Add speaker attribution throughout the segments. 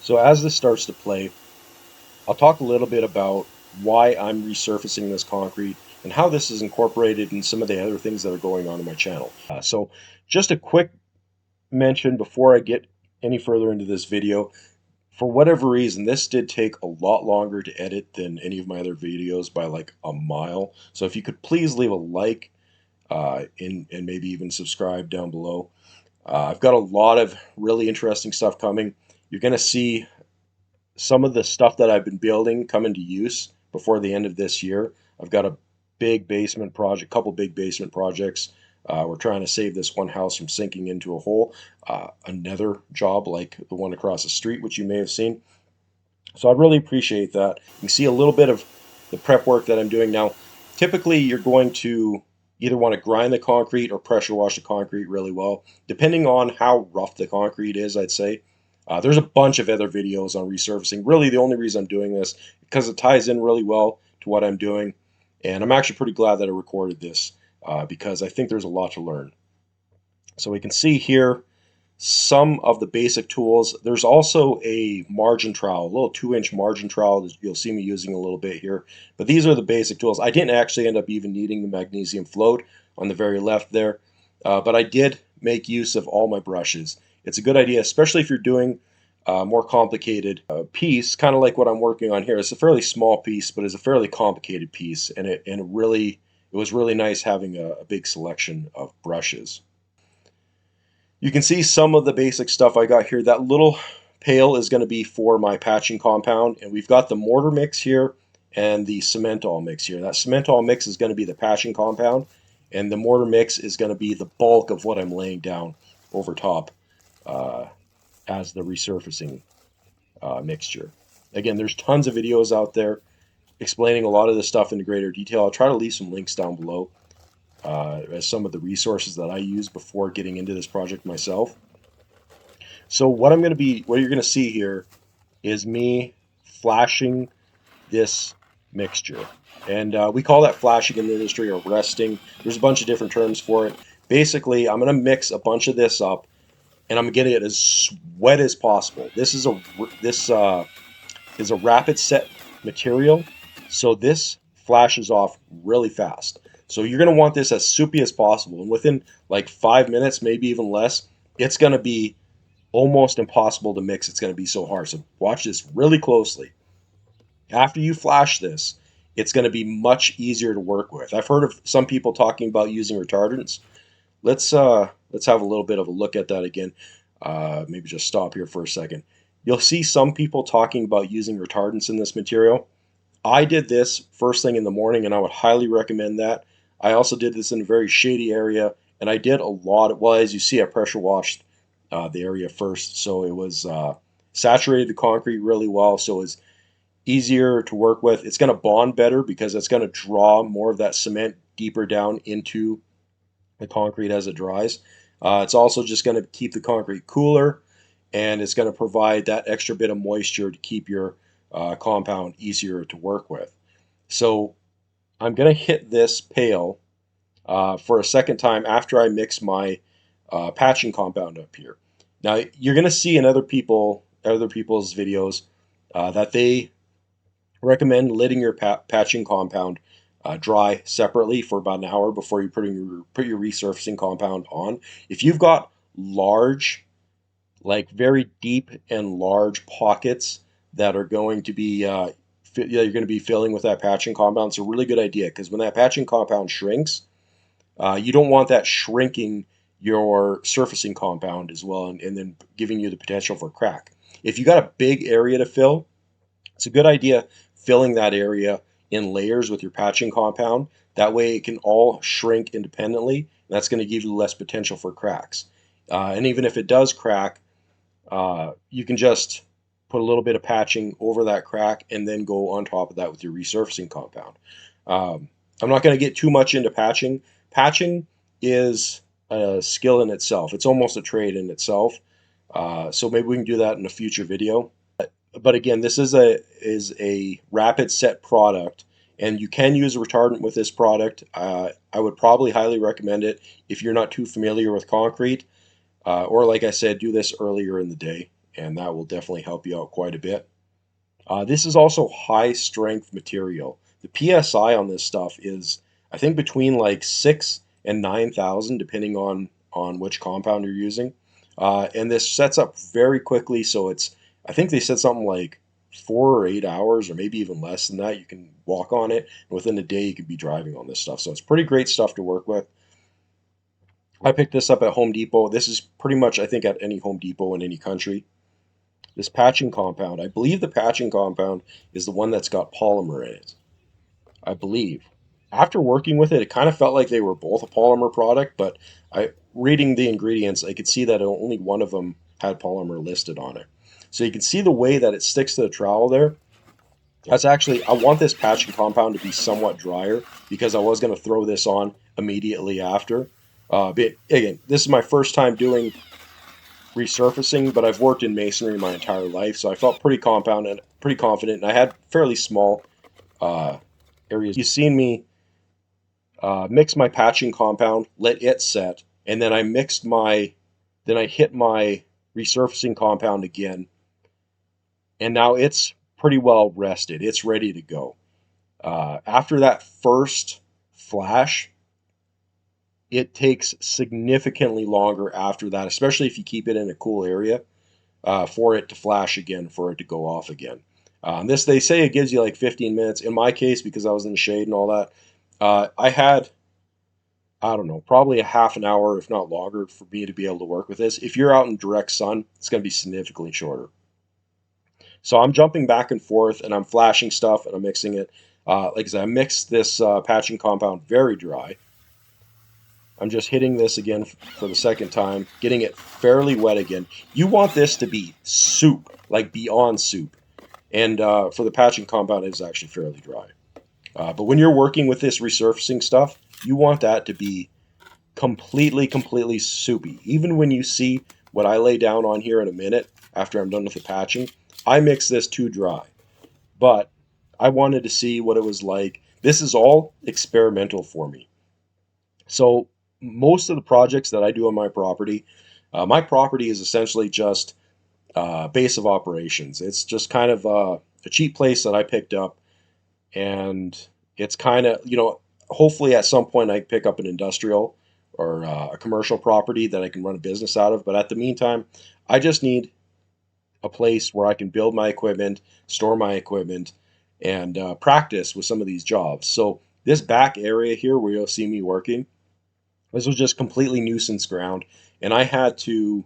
Speaker 1: So as this starts to play, I'll talk a little bit about why I'm resurfacing this concrete and how this is incorporated in some of the other things that are going on in my channel. So just a quick mention before I get any further into this video. For whatever reason, this did take a lot longer to edit than any of my other videos by like a mile. So if you could please leave a like and maybe even subscribe down below. I've got a lot of really interesting stuff coming. You're going to see some of the stuff that I've been building come into use before the end of this year. I've got a big basement project, couple big basement projects. We're trying to save this one house from sinking into a hole. Another job like the one across the street, which you may have seen. So I really appreciate that. You can see a little bit of the prep work that I'm doing now. Typically, you're going to either want to grind the concrete or pressure wash the concrete really well, depending on how rough the concrete is, I'd say. There's a bunch of other videos on resurfacing. Really, the only reason I'm doing this because it ties in really well to what I'm doing, and I'm actually pretty glad that I recorded this because I think there's a lot to learn. So we can see here some of the basic tools. There's also a margin trowel, a little 2-inch margin trowel that you'll see me using a little bit here. But these are the basic tools. I didn't actually end up even needing the magnesium float on the very left there, but I did make use of all my brushes. It's a good idea, especially if you're doing a more complicated piece, kind of like what I'm working on here. It's a fairly small piece, but it's a fairly complicated piece, and it was really nice having a big selection of brushes. You can see some of the basic stuff I got here. That little pail is going to be for my patching compound, and we've got the mortar mix here and the cement all mix here. That cement all mix is going to be the patching compound, and the mortar mix is going to be the bulk of what I'm laying down over top as the resurfacing mixture. Again, there's tons of videos out there explaining a lot of this stuff in greater detail. I'll try to leave some links down below as some of the resources that I use before getting into this project myself. So what you're going to see here is me flashing this mixture. And we call that flashing in the industry or resting. There's a bunch of different terms for it. Basically, I'm going to mix a bunch of this up and I'm getting it as wet as possible. This is a rapid set material, so this flashes off really fast. So you're going to want this as soupy as possible, and within like 5 minutes, maybe even less, it's going to be almost impossible to mix. It's going to be so hard. So watch this really closely. After you flash this, it's going to be much easier to work with. I've heard of some people talking about using retardants. Let's have a little bit of a look at that again. Maybe just stop here for a second. You'll see some people talking about using retardants in this material. I did this first thing in the morning, and I would highly recommend that. I also did this in a very shady area, and I did a lot. Well, as you see, I pressure washed the area first, so it was saturated the concrete really well, so it's easier to work with. It's going to bond better because it's going to draw more of that cement deeper down into the concrete as it dries. It's also just going to keep the concrete cooler, and it's going to provide that extra bit of moisture to keep your compound easier to work with. So I'm going to hit this pail for a second time after I mix my patching compound up here. Now you're going to see in other people's videos that they recommend letting your patching compound dry separately for about an hour before you put your resurfacing compound on. If you've got large, like very deep and large pockets that are going to be you're going to be filling with that patching compound, it's a really good idea because when that patching compound shrinks, you don't want that shrinking your surfacing compound as well, and then giving you the potential for crack. If you got a big area to fill, it's a good idea filling that area in layers with your patching compound. That way it can all shrink independently. And that's going to give you less potential for cracks. And even if it does crack, you can just put a little bit of patching over that crack and then go on top of that with your resurfacing compound. I'm not going to get too much into patching. Patching is a skill in itself. It's almost a trade in itself. So maybe we can do that in a future video. But again, this is a rapid set product, and you can use a retardant with this product. I would probably highly recommend it if you're not too familiar with concrete, or like I said, do this earlier in the day. and that will definitely help you out quite a bit. This is also high strength material. The PSI on this stuff is, I think, between like 6 and 9,000, depending on which compound you're using. And this sets up very quickly, so it's, I think they said something like 4 or 8 hours, or maybe even less than that. You can walk on it, and within a day you could be driving on this stuff. So it's pretty great stuff to work with. I picked this up at Home Depot. This is pretty much, I think, at any Home Depot in any country. This patching compound, I believe the patching compound is the one that's got polymer in it. I believe. After working with it, it kind of felt like they were both a polymer product, but reading the ingredients, I could see that only one of them had polymer listed on it. So you can see the way that it sticks to the trowel there. That's actually, I want this patching compound to be somewhat drier because I was going to throw this on immediately after. But again, this is my first time doing resurfacing, but I've worked in masonry my entire life, so I felt pretty confident, and I had fairly small uh, areas. You've seen me mix my patching compound, let it set, and then then I hit my resurfacing compound again, and now it's pretty well rested. It's ready to go. After that first flash, it takes significantly longer after that, especially if you keep it in a cool area, for it to flash again, for it to go off again. This, they say it gives you like 15 minutes. In my case, because I was in the shade and all that, I had, I don't know, probably a half an hour, if not longer, for me to be able to work with this. If you're out in direct sun, it's going to be significantly shorter. So I'm jumping back and forth, and I'm flashing stuff, and I'm mixing it. Like I said, I mixed this patching compound very dry. I'm just hitting this again for the second time, getting it fairly wet again. You want this to be soup, like beyond soup. And for the patching compound, it's actually fairly dry. But when you're working with this resurfacing stuff, you want that to be completely soupy. Even when you see what I lay down on here in a minute after I'm done with the patching, I mix this too dry. But I wanted to see what it was like. This is all experimental for me. So most of the projects that I do on my property is essentially just base of operations. It's just kind of a cheap place that I picked up, and it's kind of, hopefully at some point I pick up an industrial or a commercial property that I can run a business out of. But at the meantime, I just need a place where I can build my equipment, store my equipment, and practice with some of these jobs. So this back area here where you'll see me working, this was just completely nuisance ground, and I had to.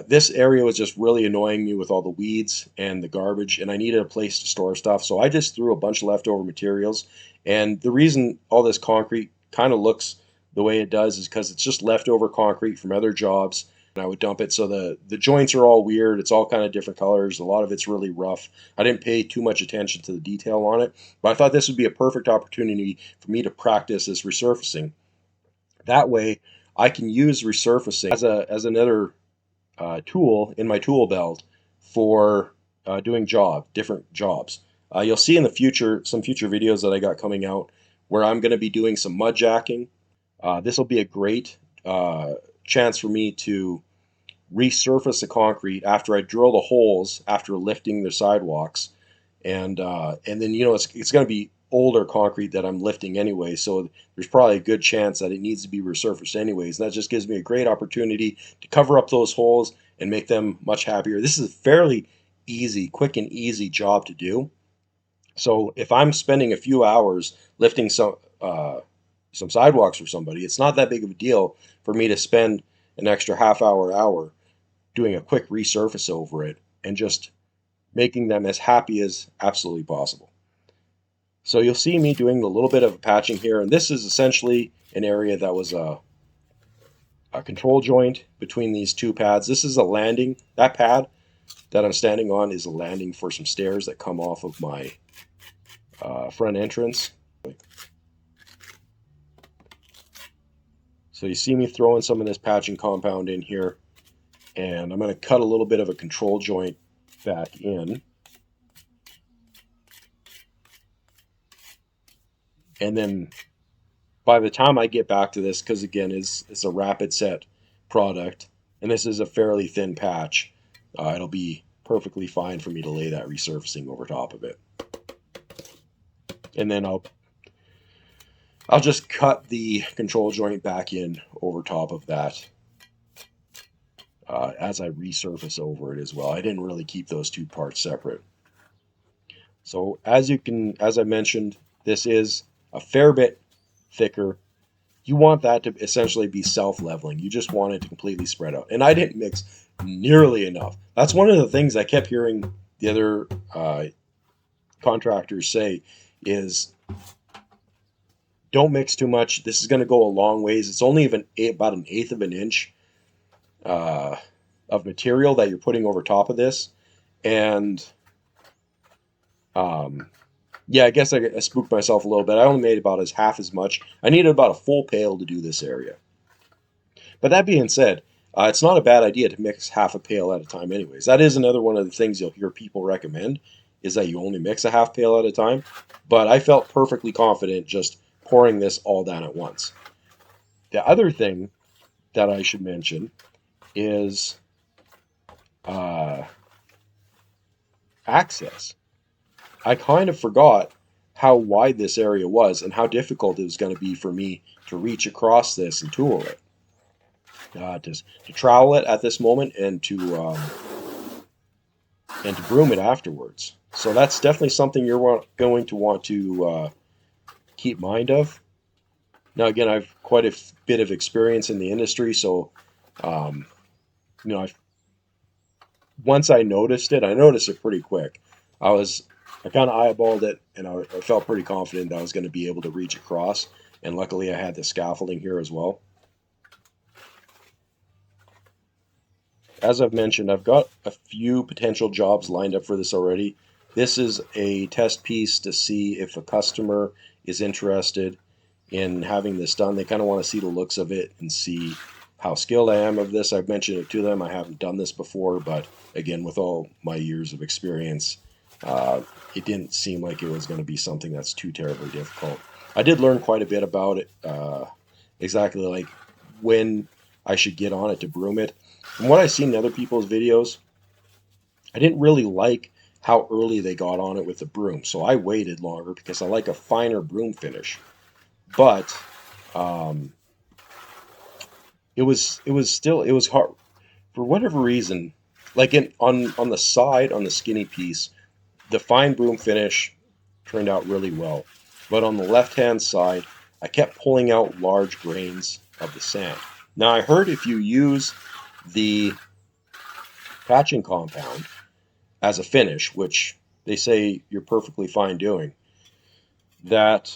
Speaker 1: This area was just really annoying me with all the weeds and the garbage, and I needed a place to store stuff. So I just threw a bunch of leftover materials. And the reason all this concrete kind of looks the way it does is because it's just leftover concrete from other jobs. And I would dump it. So the joints are all weird. It's all kind of different colors. A lot of it's really rough. I didn't pay too much attention to the detail on it, but I thought this would be a perfect opportunity for me to practice this resurfacing. That way, I can use resurfacing as another tool in my tool belt for doing different jobs. You'll see in the future, some future videos that I got coming out where I'm going to be doing some mud jacking. This will be a great chance for me to resurface the concrete after I drill the holes after lifting the sidewalks, and then it's going to be older concrete that I'm lifting anyway, so there's probably a good chance that it needs to be resurfaced anyways. And that just gives me a great opportunity to cover up those holes and make them much happier. This is a fairly quick and easy job to do. So if I'm spending a few hours lifting some sidewalks for somebody, it's not that big of a deal for me to spend an extra hour doing a quick resurface over it and just making them as happy as absolutely possible. So you'll see me doing a little bit of patching here, and this is essentially an area that was a control joint between these two pads. This is a landing. That pad that I'm standing on is a landing for some stairs that come off of my front entrance. So you see me throwing some of this patching compound in here, and I'm going to cut a little bit of a control joint back in. And then by the time I get back to this, because again, it's a rapid set product, and this is a fairly thin patch, it'll be perfectly fine for me to lay that resurfacing over top of it. And then I'll just cut the control joint back in over top of that as I resurface over it as well. I didn't really keep those two parts separate. So as I mentioned, this is a fair bit thicker. You want that to essentially be self-leveling. You just want it to completely spread out. And I didn't mix nearly enough. That's one of the things I kept hearing the other contractors say is, don't mix too much. This is going to go a long ways. It's only even about 1/8 of an inch of material that you're putting over top of this. And yeah, I guess I spooked myself a little bit. I only made about half as much. I needed about a full pail to do this area. But that being said, it's not a bad idea to mix half a pail at a time anyways. That is another one of the things you'll hear people recommend, is that you only mix a half pail at a time. But I felt perfectly confident just pouring this all down at once. The other thing that I should mention is access. I kind of forgot how wide this area was and how difficult it was going to be for me to reach across this and tool it. To trowel it at this moment and to broom it afterwards. So that's definitely something you're going to want to keep mind of. Now, again, I've quite a bit of experience in the industry, so once I noticed it pretty quick. I kind of eyeballed it, and I felt pretty confident that I was going to be able to reach across. And luckily, I had the scaffolding here as well. As I've mentioned, I've got a few potential jobs lined up for this already. This is a test piece to see if a customer is interested in having this done. They kind of want to see the looks of it and see how skilled I am of this. I've mentioned it to them. I haven't done this before, but again, with all my years of experience, it didn't seem like it was going to be something that's too terribly difficult. I did learn quite a bit about it, exactly like when I should get on it to broom it. From what I've seen in other people's videos, I didn't really like how early they got on it with the broom, so I waited longer because I like a finer broom finish. But it was hard for whatever reason. Like on the side, on the skinny piece, the fine broom finish turned out really well. But on the left-hand side, I kept pulling out large grains of the sand. Now, I heard if you use the patching compound as a finish, which they say you're perfectly fine doing, that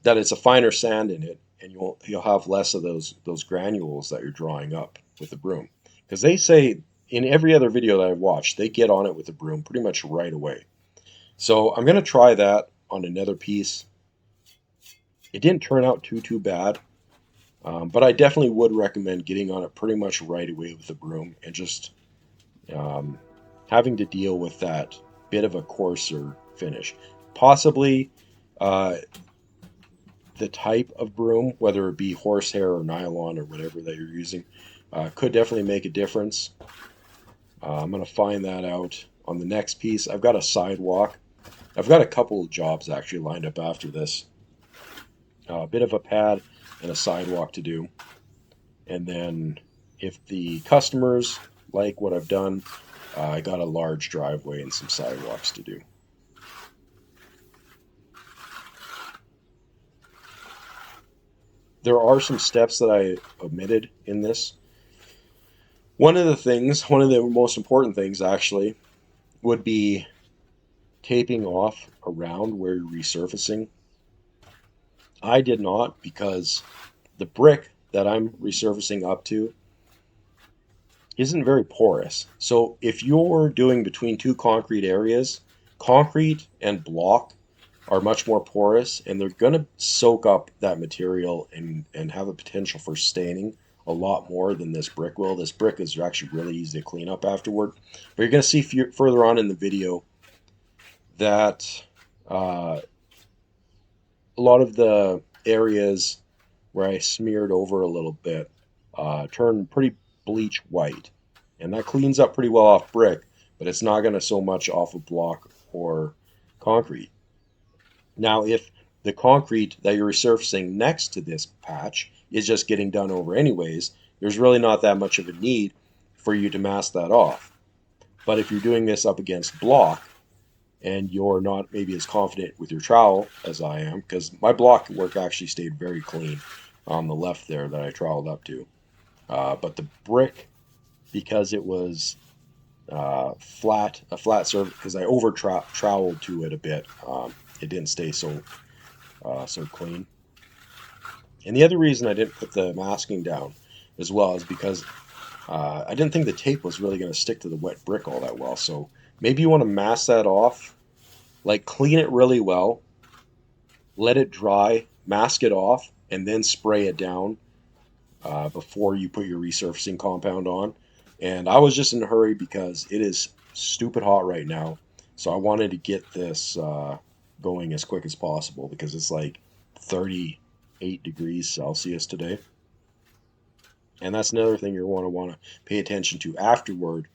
Speaker 1: it's a finer sand in it, and you'll have less of those granules that you're drawing up with the broom. Because they say in every other video that I've watched, they get on it with the broom pretty much right away. So I'm going to try that on another piece. It didn't turn out too bad, but I definitely would recommend getting on it pretty much right away with the broom and just having to deal with that bit of a coarser finish. Possibly the type of broom, whether it be horsehair or nylon or whatever that you're using, could definitely make a difference. I'm going to find that out on the next piece. I've got a sidewalk. I've got a couple of jobs actually lined up after this. A bit of a pad and a sidewalk to do. And then if the customers like what I've done, I got a large driveway and some sidewalks to do. There are some steps that I omitted in this. One of the most important things actually, would be taping off around where you're resurfacing. I did not, because the brick that I'm resurfacing up to isn't very porous. So if you're doing between two concrete areas, concrete and block are much more porous, and they're going to soak up that material and have a potential for staining a lot more than this brick will. This brick is actually really easy to clean up afterward. But you're going to see further on in the video that a lot of the areas where I smeared over a little bit turned pretty bleach white. And that cleans up pretty well off brick, but it's not going to so much off of block or concrete. Now, if the concrete that you're resurfacing next to this patch is just getting done over anyways, there's really not that much of a need for you to mask that off. But if you're doing this up against block and you're not maybe as confident with your trowel as I am, because my block work actually stayed very clean on the left there that I troweled up to. But the brick, because it was a flat surface, because I over troweled to it a bit, it didn't stay so clean. And the other reason I didn't put the masking down as well is because I didn't think the tape was really going to stick to the wet brick all that well. So maybe you want to mask that off, like clean it really well, let it dry, mask it off, and then spray it down before you put your resurfacing compound on. And I was just in a hurry because it is stupid hot right now. So I wanted to get this going as quick as possible because it's like 38 degrees Celsius today. And that's another thing you want to pay attention to afterward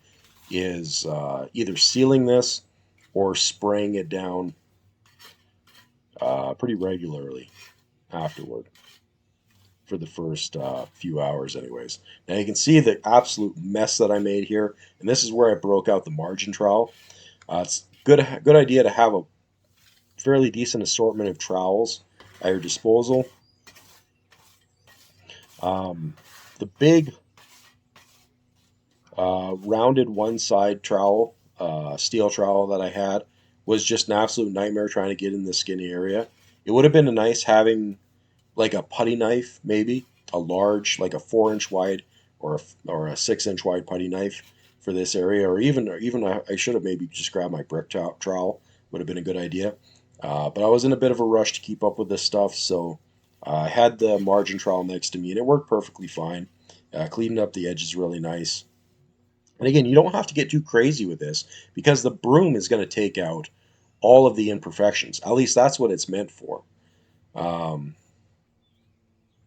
Speaker 1: is either sealing this or spraying it down pretty regularly afterward for the first few hours anyways. Now you can see the absolute mess that I made here, and this is where I broke out the margin trowel. It's good idea to have a fairly decent assortment of trowels at your disposal. The big rounded one side trowel, steel trowel that I had was just an absolute nightmare trying to get in the skinny area. It would have been nice having like a putty knife, maybe a large, like a 4-inch wide or a 6-inch wide putty knife for this area, or even I should have maybe just grabbed my brick trowel. Would have been a good idea. But I was in a bit of a rush to keep up with this stuff, so I had the margin trowel next to me, and it worked perfectly fine. Cleaned up the edges really nice. And again, you don't have to get too crazy with this because the broom is going to take out all of the imperfections. At least that's what it's meant for. Um,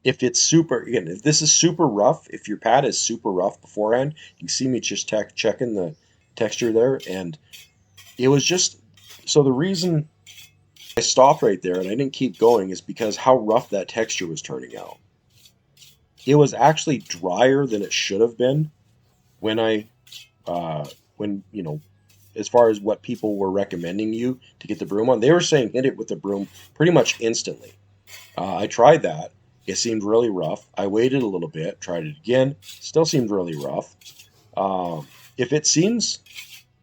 Speaker 1: if it's super, again, if this is super rough, if your pad is super rough beforehand, you can see me just checking the texture there, and it was just, so the reason I stopped right there and I didn't keep going is because how rough that texture was turning out. It was actually drier than it should have been when when as far as what people were recommending you to get the broom on. They were saying hit it with the broom pretty much instantly. I tried that. It seemed really rough. I waited a little bit, tried it again. Still seemed really rough. If it seems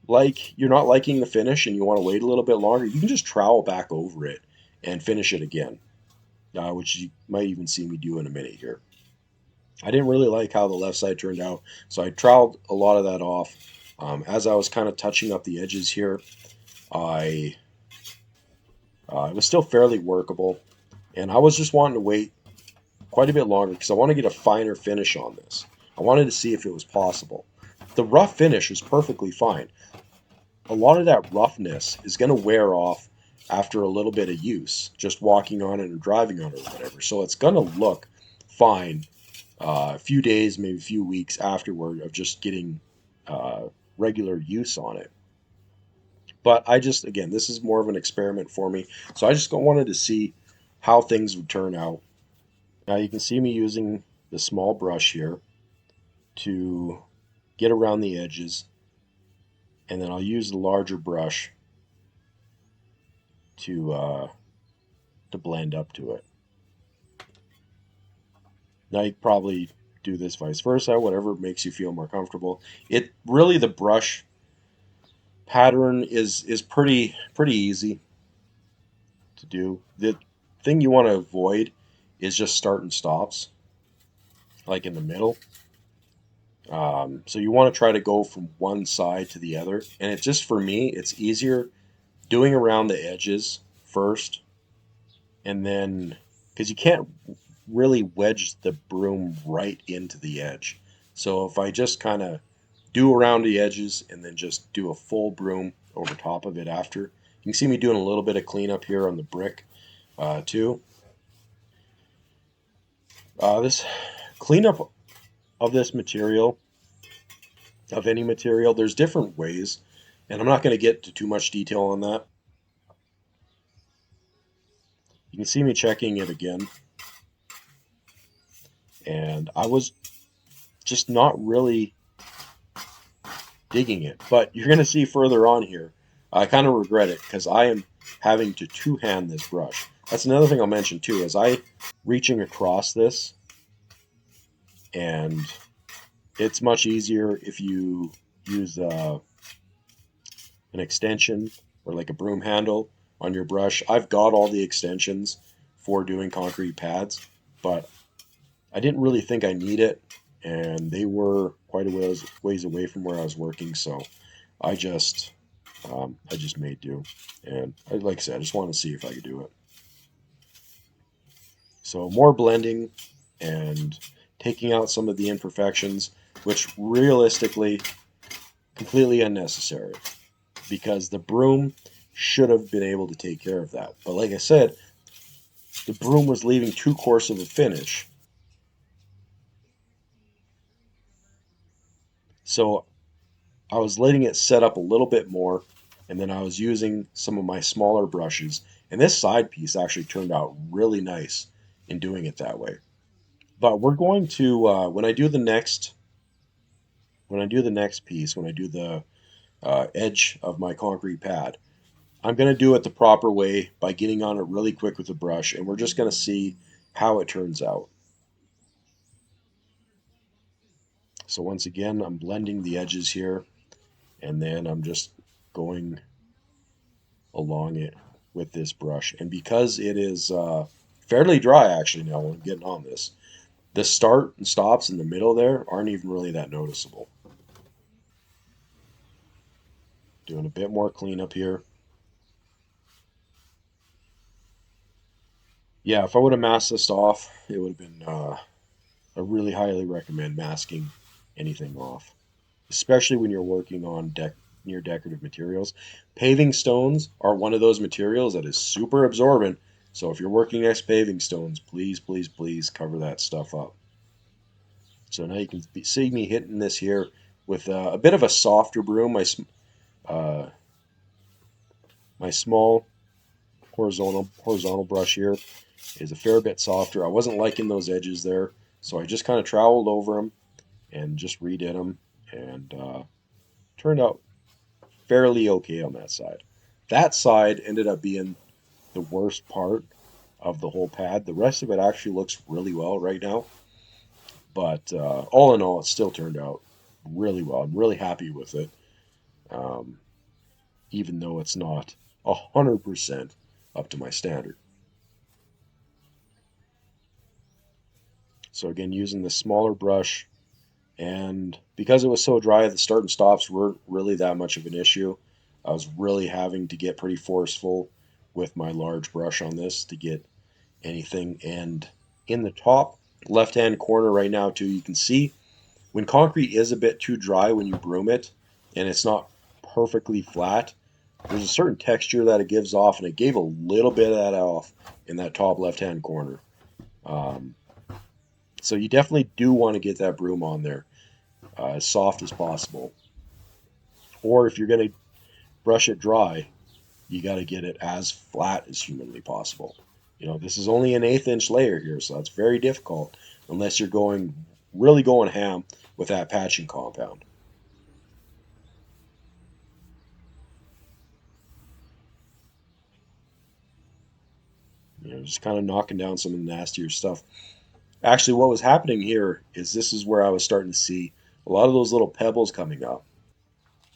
Speaker 1: like you're not liking the finish and you want to wait a little bit longer, you can just trowel back over it and finish it again, which you might even see me do in a minute here. I didn't really like how the left side turned out, so I troweled a lot of that off. As I was kind of touching up the edges here, I it was still fairly workable, and I was just wanting to wait quite a bit longer because I want to get a finer finish on this. I wanted to see if it was possible. The rough finish was perfectly fine. A lot of that roughness is going to wear off after a little bit of use, just walking on it or driving on it or whatever. So it's going to look fine a few days, maybe a few weeks afterward of just getting regular use on it. But again, this is more of an experiment for me. So I just wanted to see how things would turn out. Now you can see me using the small brush here to get around the edges. And then I'll use the larger brush to blend up to it. Now you can probably do this vice versa, whatever makes you feel more comfortable. It really, the brush pattern is pretty easy to do. The thing you want to avoid is just start and stops, like in the middle. So you want to try to go from one side to the other, and it's just, for me, it's easier doing around the edges first, and then, because you can't really wedge the broom right into the edge. So if I just kind of do around the edges and then just do a full broom over top of it after, you can see me doing a little bit of cleanup here on the brick too. This cleanup of this material of any material. There's different ways, and I'm not going to get to too much detail on that. You can see me checking it again, and I was just not really digging it. But you're going to see further on here, I kind of regret it because I am having to two-hand this brush. That's another thing I'll mention too, is I reaching across this, and it's much easier if you use an extension or like a broom handle on your brush. I've got all the extensions for doing concrete pads, but I didn't really think I need it, and they were quite a ways away from where I was working, so I just I just made do, and like I said, I just wanted to see if I could do it. So more blending and taking out some of the imperfections, which realistically completely unnecessary because the broom should have been able to take care of that. But like I said, the broom was leaving too coarse of a finish. So I was letting it set up a little bit more, and then I was using some of my smaller brushes. And this side piece actually turned out really nice in doing it that way. But we're going to when I do the next piece, when I do the edge of my concrete pad, I'm going to do it the proper way by getting on it really quick with a brush, and we're just going to see how it turns out. So once again, I'm blending the edges here, and then I'm just going along it with this brush. And because it is fairly dry actually now when I'm getting on this, the start and stops in the middle there aren't even really that noticeable. Doing a bit more cleanup here. Yeah, if I would have masked this off, it would have been, I really highly recommend masking anything off, especially when you're working on near decorative materials. Paving stones are one of those materials that is super absorbent. So if you're working next paving stones, please, please, please cover that stuff up. So now you can see me hitting this here with a bit of a softer broom. Uh, my small horizontal brush here is a fair bit softer. I wasn't liking those edges there, so I just kind of troweled over them and just redid them, and turned out fairly okay on that side. That side ended up being the worst part of the whole pad. The rest of it actually looks really well right now, but all in all, it still turned out really well. I'm really happy with it, um, even though it's not 100% up to my standard. So again, using the smaller brush, and because it was so dry, the start and stops weren't really that much of an issue. I was really having to get pretty forceful with my large brush on this to get anything. And in the top left hand corner right now too, you can see when concrete is a bit too dry when you broom it and it's not perfectly flat, there's a certain texture that it gives off, and it gave a little bit of that off in that top left hand corner. um, so you definitely do want to get that broom on there as soft as possible, or if you're going to brush it dry, you got to get it as flat as humanly possible. You know, this is only an 1/8 inch layer here, so that's very difficult unless you're really going ham with that patching compound. You know, just kind of knocking down some of the nastier stuff. Actually, what was happening here is this is where I was starting to see a lot of those little pebbles coming up,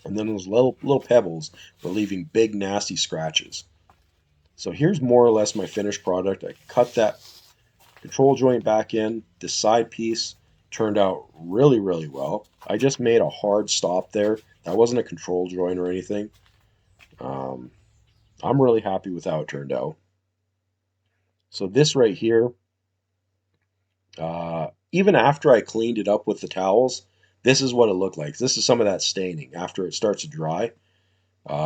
Speaker 1: and then those little pebbles were leaving big nasty scratches. So here's more or less my finished product. I cut that control joint back in. The side piece turned out really, really well. I just made a hard stop there. That wasn't a control joint or anything. Um, I'm really happy with how it turned out. So this right here, even after I cleaned it up with the towels, this is what it looked like. This is some of that staining after it starts to dry.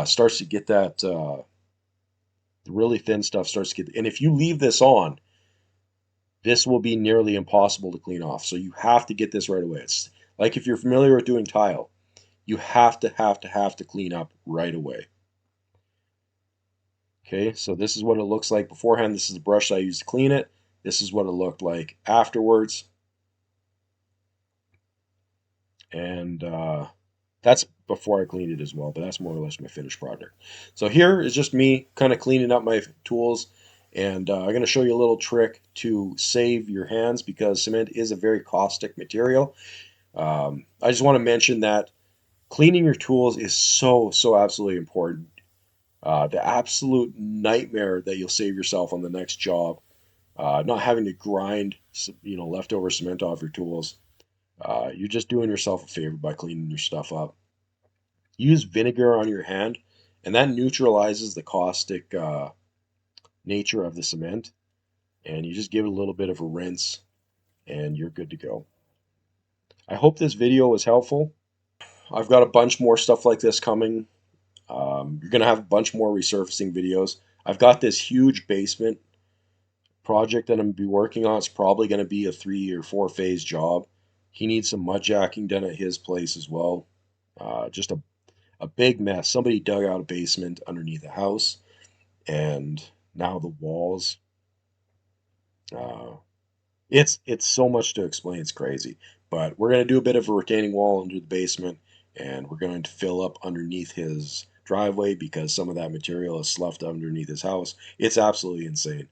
Speaker 1: Starts to get that the really thin stuff starts to get. And if you leave this on, this will be nearly impossible to clean off. So you have to get this right away. It's like if you're familiar with doing tile. you have to clean up right away. Okay, so this is what it looks like beforehand. This is the brush I used to clean it. This is what it looked like afterwards. And that's before I cleaned it as well, but that's more or less my finished product. So here is just me kind of cleaning up my tools, and I'm going to show you a little trick to save your hands because cement is a very caustic material. I just want to mention that cleaning your tools is so absolutely important. The absolute nightmare that you'll save yourself on the next job, not having to grind, leftover cement off your tools. You're just doing yourself a favor by cleaning your stuff up. Use vinegar on your hand, and that neutralizes the caustic nature of the cement. And you just give it a little bit of a rinse, and you're good to go. I hope this video was helpful. I've got a bunch more stuff like this coming. You're going to have a bunch more resurfacing videos. I've got this huge basement project that I'm going to be working on. It's probably going to be a 3 or 4 phase job. He needs some mud jacking done at his place as well. Just a big mess. Somebody dug out a basement underneath the house, and now the walls. Uh, it's so much to explain. It's crazy. But we're going to do a bit of a retaining wall under the basement, and we're going to fill up underneath his driveway because some of that material is sloughed underneath his house. It's absolutely insane.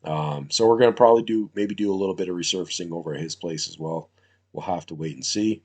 Speaker 1: So we're going to probably do a little bit of resurfacing over at his place as well. We'll have to wait and see.